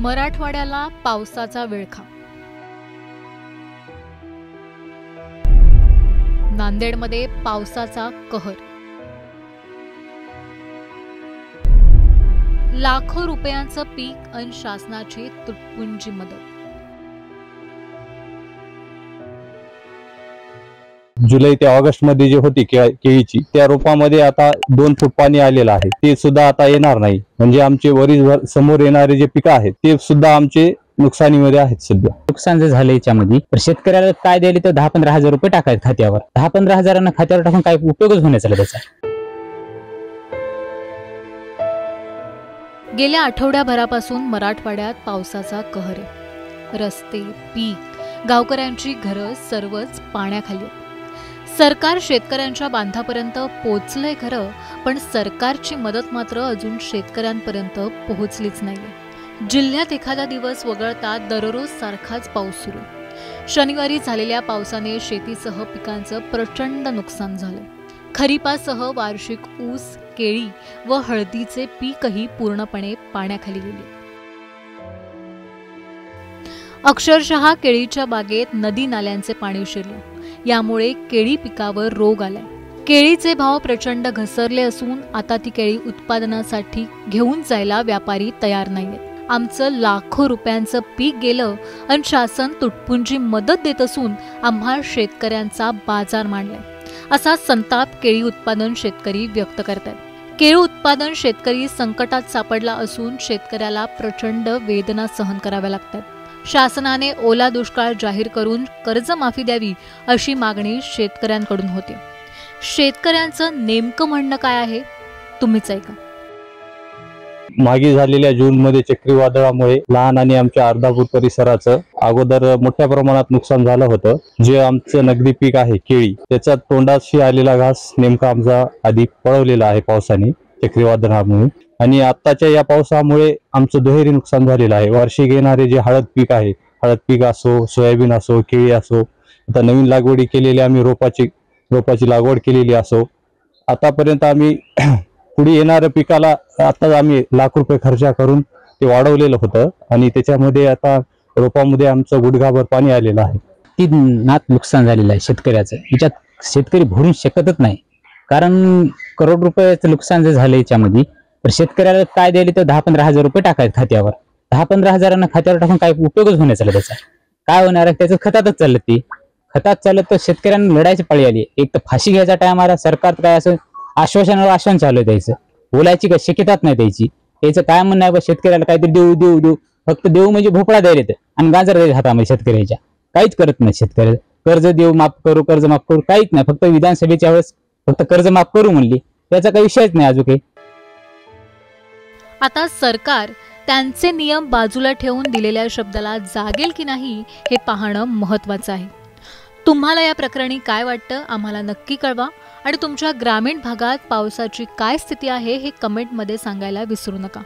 मराठवाड्याला पावसाचा विळखा। नांदेडमध्ये पावसाचा कहर। लाखो रुपयांचं पीक आणि शासनाची तुटपुंजी मदत। जुलै ते ऑगस्ट मध्ये जे होती केळीची त्या रोपामध्ये आता 2 फूट पाणी आलेलं आहे, ते सुद्धा आता येणार नाही। म्हणजे आमचे वरील समोर येणारे जे पिकं आहेत ते सुद्धा आमचे नुकसानीमध्ये आहेत। सध्या नुकसान जे झाले याच्यामध्ये तर शेतकऱ्याला काय द्यायला तर 10-15 हजार रुपये टाकायचे खात्यावर। 10-15 हजारांना खात्यावर टाकून काय उपयोगच होण्याचा त्याचा। गेल्या आठवड्याभरापासून मराठवाड्यात पावसाचा कहर आहे। रस्ते, पीक, गावकऱ्यांची घरं सर्वच पाण्याखाली आहेत। सरकार शेतकऱ्यांच्या बांधापर्यंत पोहोचलंय खरं, पण सरकारची मदत मात्र अजून शेतकऱ्यांपर्यंत पोहोचलीच नाहीये। जिल्ह्यात एखादा दिवस वगळता दररोज सारखाच पाऊस सुरू। शनिवारी झालेल्या पावसाने शेतीसह पिकांचं प्रचंड नुकसान झालंय। खरीपासह वार्षिक ऊस, केळी व हळदीचे पीकही पूर्णपणे पाण्याखाली गेले। अक्षरशः केळीच्या बागेत नदी नाल्यांचे पाणी शिरले। यामुळे केळी पिकावर रोग आलाय। केळीचे भाव प्रचंड घसरले असून आता ती केळी उत्पादनासाठी घेऊन जायला व्यापारी तयार नाहीयेत। आमचं लाखो रुपयांचं पीक गेलं आणि शासन तुटपुंजी मदत देत असून आम्हा शेतकऱ्यांचा बाजार मांडलाय, असा संताप केळी उत्पादन शेतकरी व्यक्त करतात। केळी उत्पादन शेतकरी संकटात सापडला असून शेतकऱ्याला प्रचंड वेदना सहन कराव्या लागतात। शासनाने ओला दुष्काळ जाहीर करून कर्जमाफी द्यावी अशी मागणी शेतकऱ्यांकडून होते। शेतकऱ्यांचं नेमकं म्हणणं काय आहे तुम्हीच ऐका। मागे झालेल्या जून मध्ये चक्रीवादळामुळे लहान आणि आमच्या अर्धापूर परिसराचं अगोदर मोठ्या प्रमाणात नुकसान झालं होतं। जे आमचं नगदी पीक आहे केळी, त्याचा तोंडाशी आलेला घास नेमका आमचा आधी पळवलेला आहे पावसाने, चक्रीवादळामुळे। आणि आताच्या या पावसामुळे आमचं दुहेरी नुकसान झालेलं आहे। वार्षिक येणारे जे हळद पीक आहे, हळद पीक असो, सोयाबीन असो, केळी असो, आता नवीन लागवडी केलेली आम्ही रोपाची लागवड केलेली असो, आतापर्यंत आम्ही पुढे येणाऱ्या पिकाला आता आम्ही लाख रुपये खर्च करून ते वाढवलेलं होतं आणि त्याच्यामध्ये आता रोपामध्ये आमचं गुडघाभर पाणी आलेलं आहे। ती नात नुकसान झालेलं आहे शेतकऱ्याचं। याच्यात शेतकरी भरून शकतच नाही, कारण करोड रुपयाचं नुकसान जे झालं याच्यामध्ये तर शेतकऱ्याला काय द्यायला तर 10-15 हजार रुपये टाकायचे खात्यावर। 10-15 हजारांना खात्यावर टाकून काय उपयोगच होण्याचा त्याचा। काय होणार आहे त्याचं खतातच चाललं, ती खतात चाललं तर शेतकऱ्यांना लढायची पाळी आली। एक तर फाशी घ्यायचा टाइम आला, सरकार काय असं आश्वासन चालू आहे द्यायचं, बोलायची काय शक्यताच नाही द्यायची। त्याचं काय म्हणणं आहे शेतकऱ्याला काहीतरी देऊ देऊ देऊ, फक्त देऊ म्हणजे भोपळा द्यायला आणि गाजर द्यायच्या हातामध्ये शेतकऱ्याच्या। काहीच करत नाही शेतकऱ्याला। कर्ज देऊ माफ करू, कर्ज माफ करू, काहीच नाही। फक्त विधानसभेच्या वेळेस फक्त कर्ज माफ करू म्हणली, त्याचा काही विषयच नाही अजून काही। आता सरकार त्यांचे नियम बाजूला ठेवून दिलेल्या शब्दाला जागेल की नाही हे पाहणं महत्त्वाचं आहे। तुम्हाला या प्रकरणी काय वाटतं आम्हाला नक्की कळवा आणि तुमच्या ग्रामीण भागात पावसाची काय स्थिती आहे हे कमेंटमध्ये सांगायला विसरू नका।